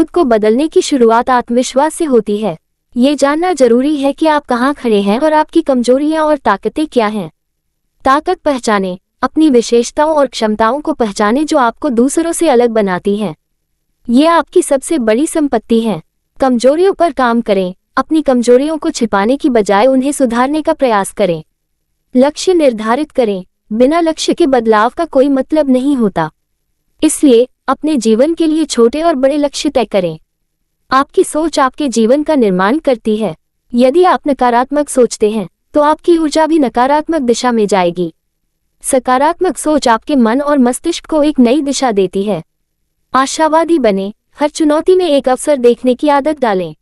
खुद को बदलने की शुरुआत आत्मविश्वास से होती है। ये जानना जरूरी है कि आप कहाँ खड़े हैं और आपकी कमजोरियां और ताकतें क्या हैं। ताकत पहचानें, अपनी विशेषताओं और क्षमताओं को पहचानें जो आपको दूसरों से अलग बनाती हैं। ये आपकी सबसे बड़ी संपत्ति है। कमजोरियों पर काम करें, अपनी कमजोरियों को छिपाने की बजाय उन्हें सुधारने का प्रयास करें। लक्ष्य निर्धारित करें, बिना लक्ष्य के बदलाव का कोई मतलब नहीं होता। इसलिए अपने जीवन के लिए छोटे और बड़े लक्ष्य तय करें। आपकी सोच आपके जीवन का निर्माण करती है। यदि आप नकारात्मक सोचते हैं तो आपकी ऊर्जा भी नकारात्मक दिशा में जाएगी। सकारात्मक सोच आपके मन और मस्तिष्क को एक नई दिशा देती है। आशावादी बने, हर चुनौती में एक अवसर देखने की आदत डालें।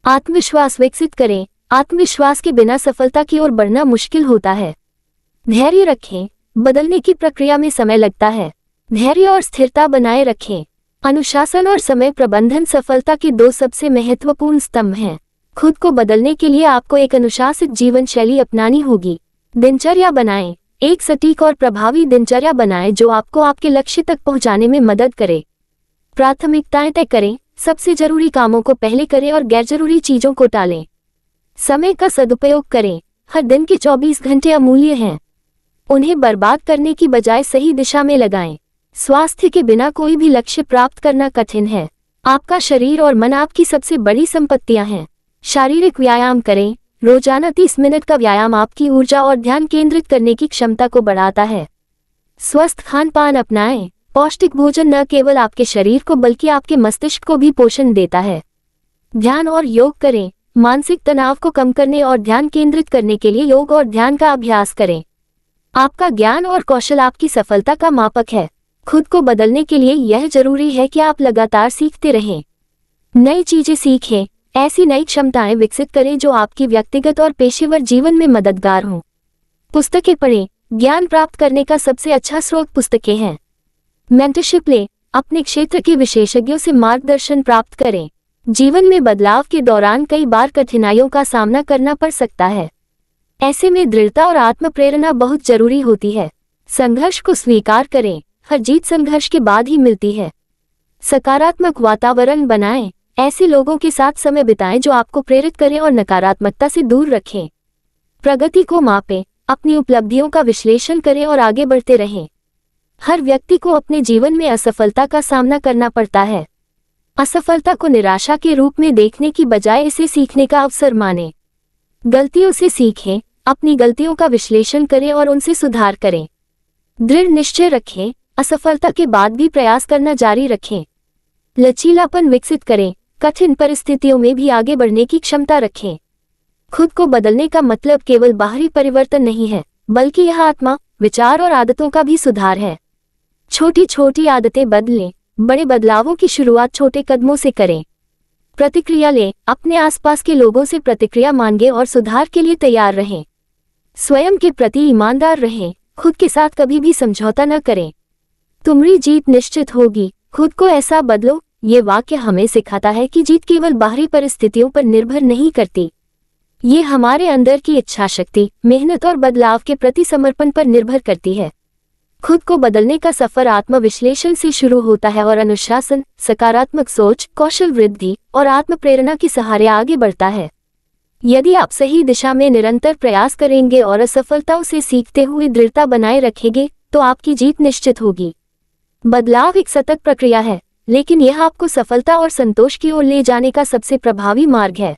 आत्मविश्वास विकसित करें, आत्मविश्वास के बिना सफलता की ओर बढ़ना मुश्किल होता है। धैर्य रखें, बदलने की प्रक्रिया में समय लगता है। धैर्य और स्थिरता बनाए रखें। अनुशासन और समय प्रबंधन सफलता के दो सबसे महत्वपूर्ण स्तंभ हैं। खुद को बदलने के लिए आपको एक अनुशासित जीवन शैली अपनानी होगी। दिनचर्या बनाएं, एक सटीक और प्रभावी दिनचर्या बनाएं जो आपको आपके लक्ष्य तक पहुंचाने में मदद करे। प्राथमिकताएं तय करें, सबसे जरूरी कामों को पहले करें और गैरजरूरी चीजों को टालें। समय का सदुपयोग करें, हर दिन के 24 घंटे अमूल्य हैं। उन्हें बर्बाद करने की बजाय सही दिशा में लगाएं। स्वास्थ्य के बिना कोई भी लक्ष्य प्राप्त करना कठिन है। आपका शरीर और मन आपकी सबसे बड़ी संपत्तियां हैं। शारीरिक व्यायाम करें, रोजाना 30 मिनट का व्यायाम आपकी ऊर्जा और ध्यान केंद्रित करने की क्षमता को बढ़ाता है। स्वस्थ खान पान अपनाएं, पौष्टिक भोजन न केवल आपके शरीर को बल्कि आपके मस्तिष्क को भी पोषण देता है। ध्यान और योग करें, मानसिक तनाव को कम करने और ध्यान केंद्रित करने के लिए योग और ध्यान का अभ्यास करें। आपका ज्ञान और कौशल आपकी सफलता का मापक है। खुद को बदलने के लिए यह जरूरी है कि आप लगातार सीखते रहें। नई चीजें सीखें, ऐसी नई क्षमताएं विकसित करें जो आपकी व्यक्तिगत और पेशेवर जीवन में मददगार हों। पुस्तकें पढ़ें, ज्ञान प्राप्त करने का सबसे अच्छा स्रोत पुस्तकें हैं। मेंटरशिप लें, अपने क्षेत्र के विशेषज्ञों से मार्गदर्शन प्राप्त करें। जीवन में बदलाव के दौरान कई बार कठिनाइयों का सामना करना पड़ सकता है। ऐसे में दृढ़ता और आत्म प्रेरणा बहुत जरूरी होती है। संघर्ष को स्वीकार करें, हर जीत संघर्ष के बाद ही मिलती है। सकारात्मक वातावरण बनाएं, ऐसे लोगों के साथ समय बिताएं जो आपको प्रेरित करें और नकारात्मकता से दूर रखें। प्रगति को मापें, अपनी उपलब्धियों का विश्लेषण करें और आगे बढ़ते रहें। हर व्यक्ति को अपने जीवन में असफलता का सामना करना पड़ता है। असफलता को निराशा के रूप में देखने की बजाय इसे सीखने का अवसर मानें। गलतियों से सीखें, अपनी गलतियों का विश्लेषण करें और उनसे सुधार करें। दृढ़ निश्चय रखें, असफलता के बाद भी प्रयास करना जारी रखें। लचीलापन विकसित करें, कठिन परिस्थितियों में भी आगे बढ़ने की क्षमता रखें। खुद को बदलने का मतलब केवल बाहरी परिवर्तन नहीं है, बल्कि यह आत्मा, विचार और आदतों का भी सुधार है। छोटी छोटी आदतें बदलें, बड़े बदलावों की शुरुआत छोटे कदमों से करें। प्रतिक्रिया लें, अपने आसपास के लोगों से प्रतिक्रिया मांगें और सुधार के लिए तैयार रहें। स्वयं के प्रति ईमानदार रहें, खुद के साथ कभी भी समझौता न करें। तुम्हारी जीत निश्चित होगी, खुद को ऐसा बदलो। ये वाक्य हमें सिखाता है कि जीत केवल बाहरी परिस्थितियों पर निर्भर नहीं करती। ये हमारे अंदर की इच्छा शक्ति, मेहनत और बदलाव के प्रति समर्पण पर निर्भर करती है। खुद को बदलने का सफर आत्मविश्लेषण से शुरू होता है और अनुशासन, सकारात्मक सोच, कौशल वृद्धि और आत्म प्रेरणा के सहारे आगे बढ़ता है। यदि आप सही दिशा में निरंतर प्रयास करेंगे और असफलताओं से सीखते हुए दृढ़ता बनाए रखेंगे तो आपकी जीत निश्चित होगी। बदलाव एक सतत प्रक्रिया है, लेकिन यह आपको सफलता और संतोष की ओर ले जाने का सबसे प्रभावी मार्ग है।